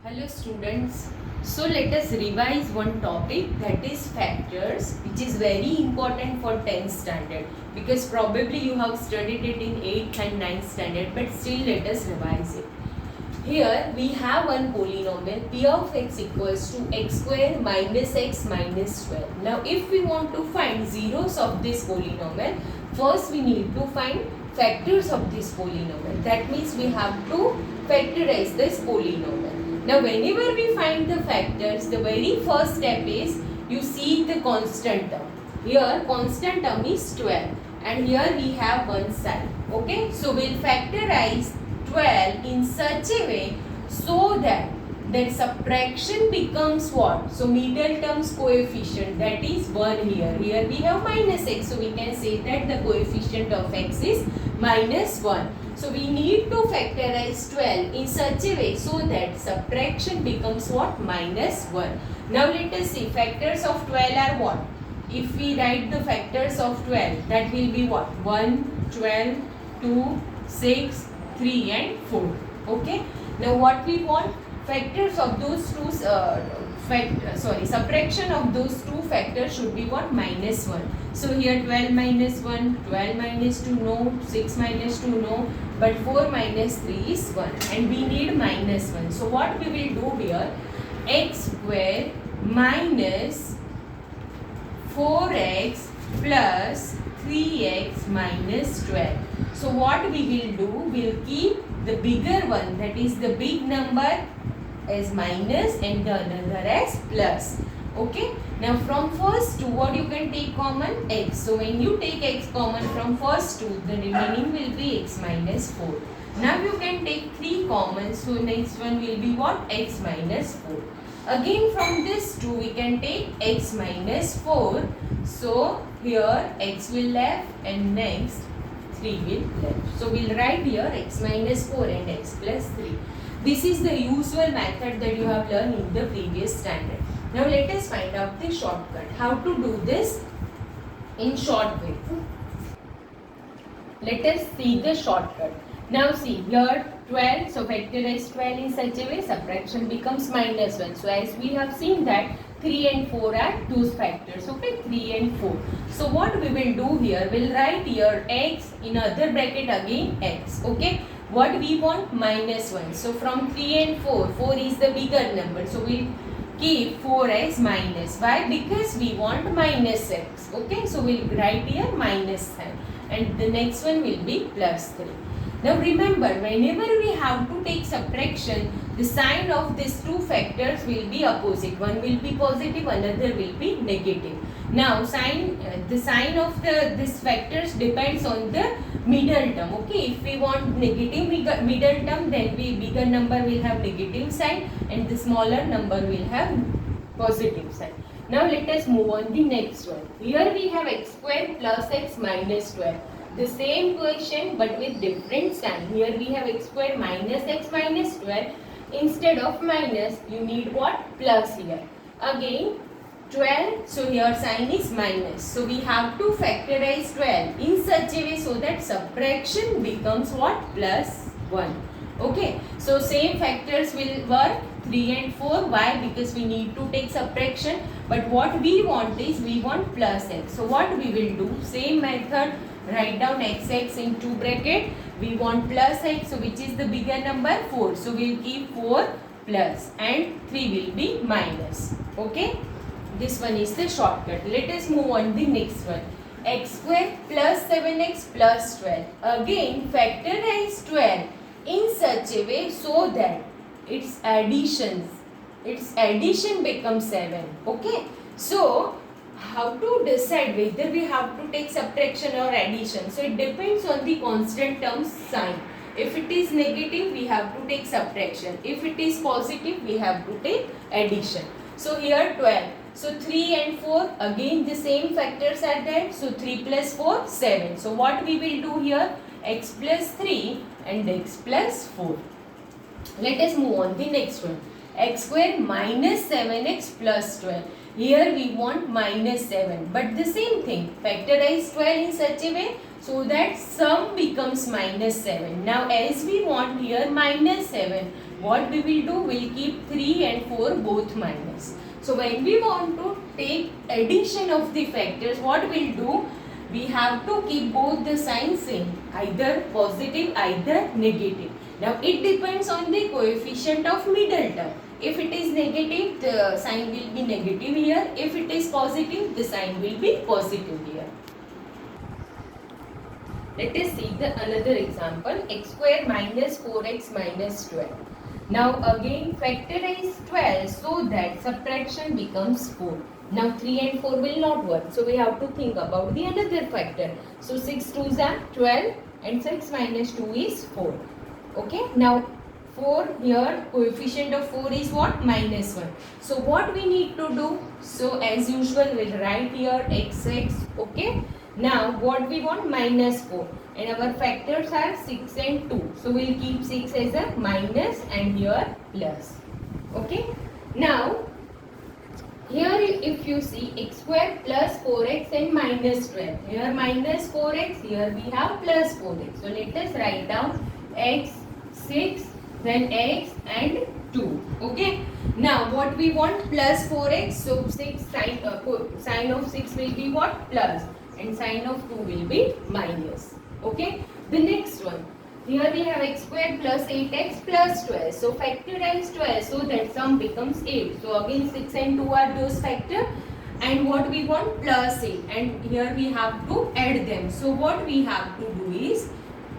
Hello students. So let us revise one topic, that is factors, which is very important for 10th standard because probably you have studied it in 8th and 9th standard, but still let us revise it. Here we have one polynomial p of x equals to x square minus x minus 12. Now if we want to find zeros of this polynomial, first we need to find factors of this polynomial. That means we have to factorize this polynomial. Now whenever we find the factors, the very first step is you see the constant term. Here constant term is 12 and here we have one side. Okay, so we'll factorize 12 in such a way so that subtraction becomes what? So middle terms coefficient, that is 1 here. Here we have minus x, so we can say that the coefficient of x is minus 1. So we need to factorize 12 in such a way so that subtraction becomes what? Minus 1. Now let us see, factors of 12 are what? If we write the factors of 12, that will be what? 1, 12, 2, 6, 3 and 4. Okay. Now what we want? Factors of those two, subtraction of those two factors should be what? Minus 1. So here 12 minus 1, 12 minus 2 no, 6 minus 2 no, but 4 minus 3 is 1 and we need minus 1. So what we will do here? X square minus 4x plus 3x minus 12. So what we will do? We'll keep the bigger one, that is the big number, as minus and the another as plus. Okay. Now from first two, what you can take common? X. So when you take x common from first two, the remaining will be x minus 4. Now you can take 3 common. So next one will be what? X minus 4. Again from this 2 we can take x minus 4. So here x will left and next 3 will left. So we'll write here x minus 4 and x plus 3. This is the usual method that you have learned in the previous standard. Now let us find out the shortcut. How to do this in short way. Let us see the shortcut. Now see here 12, so factorize 12 in such a way subtraction becomes minus 1. So as we have seen that 3 and 4 are those factors, okay, 3 and 4. So what we will do here, we'll write here x in other bracket again x, okay. What we want? Minus 1. So from 3 and 4, 4 is the bigger number. So we'll keep 4 as minus. Why? Because we want minus x, okay. So we'll write here minus sign and the next one will be plus 3. Now remember, whenever we have to take subtraction, the sign of these two factors will be opposite. One will be positive, another will be negative. Now the sign of this factors depends on the middle term. Okay, if we want negative middle term, then bigger number will have negative sign and the smaller number will have positive sign. Now let us move on the next one. Here we have x square plus x minus 12. The same question but with different sign. Here we have x square minus x minus 12. Instead of minus, you need what? Plus here. Again 12, so here sign is minus. So we have to factorize 12 in such a way so that subtraction becomes what? Plus 1. Okay. So same factors will work 3 and 4. Why? Because we need to take subtraction. But what we want is we want plus x. So what we will do? Same method. Write down xx in 2 bracket. We want plus x, so which is the bigger number? 4. So we will keep 4 plus and 3 will be minus. Okay. This one is the shortcut. Let us move on the next one. X square plus 7x plus 12. Again factorize 12 in such a way so that its addition becomes 7. Okay. So how to decide whether we have to take subtraction or addition? So it depends on the constant term sign. If it is negative, we have to take subtraction. If it is positive, we have to take addition. So here 12. So 3 and 4, again the same factors are there. So 3 plus 4, 7. So what we will do here? X plus 3 and x plus 4. Let us move on the next one. X square minus 7x plus 12. Here we want minus 7. But the same thing. Factorize 12 in such a way so that sum becomes minus 7. Now as we want here minus 7, what we will do, we'll keep 3 and 4 both minus. So when we want to take addition of the factors, what we'll do, we have to keep both the signs same, either positive, either negative. Now it depends on the coefficient of middle term. If it is negative, the sign will be negative here. If it is positive, the sign will be positive here. Let us see the another example, x square minus 4x minus 12. Now again factorize 12 so that subtraction becomes 4. Now 3 and 4 will not work. So we have to think about the another factor. So 6 2s are 12 and 6 minus 2 is 4. Okay. Now 4 here, coefficient of 4 is what? Minus 1. So what we need to do? So as usual we'll write here xx. Okay. Now what we want? Minus 4. And our factors are 6 and 2. So we'll keep 6 as a minus and here plus. Okay. Now here if you see x square plus 4x and minus 12. Here minus 4x, here we have plus 4x. So let us write down x 6, then x and 2. Okay. Now what we want? Plus 4x. So 6 sign of 6 will be what? Plus. And sign of 2 will be minus. Okay. The next one. Here we have x square plus 8x plus 12. So factorize 12 so that sum becomes 8. So again 6 and 2 are those factors. And what we want? Plus 8. And here we have to add them. So what we have to do is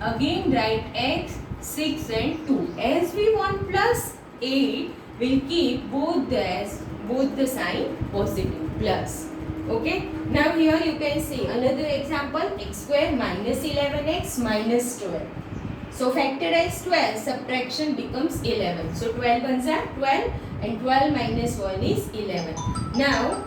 again write x 6 and 2. As we want plus 8, we'll keep both the sign positive plus. Okay. Now here you can see another example, x square minus 11x minus 12. So factorize 12, subtraction becomes 11. So 12 ones are 12 and 12 minus 1 is 11. Now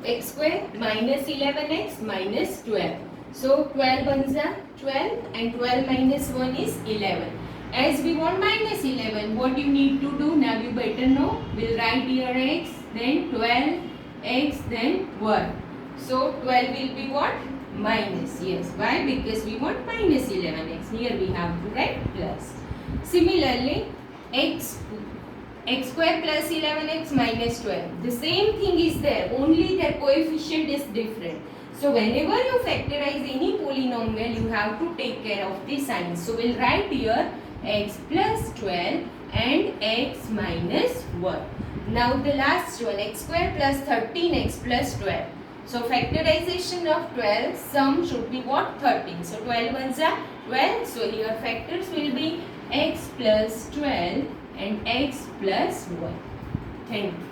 x square minus 11x minus 12. So 12 ones are 12 and 12 minus 1 is 11. As we want minus 11, what you need to do? Now you better know. We'll write here x, then 12, x, then 1. So 12 will be what? Minus. Yes. Why? Because we want minus 11x. Here we have to write plus. Similarly, x square plus 11x minus 12. The same thing is there. Only their coefficient is different. So whenever you factorize any polynomial, you have to take care of the signs. So we'll write here x plus 12 and x minus 1. Now the last one, x square plus 13x plus 12. So factorization of 12, sum should be what? 13. So 12 ones are 12. So here factors will be x plus 12 and x plus 1. Thank you.